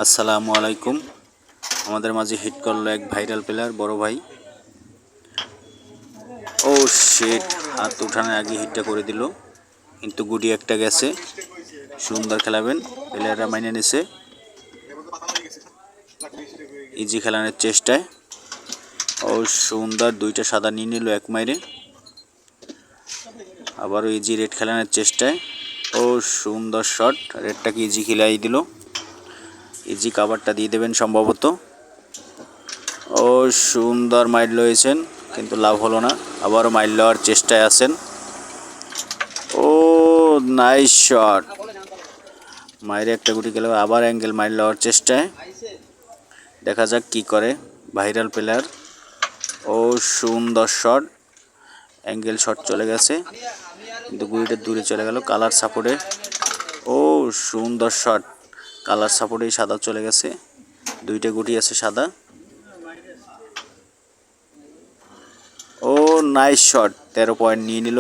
আসসালামু আলাইকুম। আমাদের মাঝে হিট করলো এক ভাইরাল প্লেয়ার বড় ভাই। ও শিট, হাত উঠানোর আগে হিটটা করে দিল, কিন্তু গুটি একটা গেছে। সুন্দর খেলাবেন, প্লেয়াররা মাইনে নিছে। ইজি খেলানোর চেষ্টায় ও সুন্দর দুইটা সাদা নিয়ে নিল এক মাইরে। আবারও ইজি রেড খেলানোর চেষ্টায় ও সুন্দর শট, রেডটাকে ইজি খেলাই দিল। ইজি কাভারটা দিয়ে দেবেন সম্ভবত। ও সুন্দর মাইল লয়েছেন, কিন্তু লাভ হলো না। আবারও মাইল লওয়ার চেষ্টায় আছেন। ও নাইস শট, মাইরে একটা গুটি গেল। আবার অ্যাঙ্গেল মাইল লওয়ার চেষ্টায়, দেখা যাক কি করে ভাইরাল প্লেয়ার। ও সুন্দর শট, অ্যাঙ্গেল শট চলে গেছে, কিন্তু গুটিটা দূরে চলে গেল কালার সাপোর্টে। ও সুন্দর শট, কালার সাপোর্টেই সাদা চলে গেছে। দুইটা গুটি আছে সাদা। ও নাইস শট, 13 পয়েন্ট নিয়ে নিল।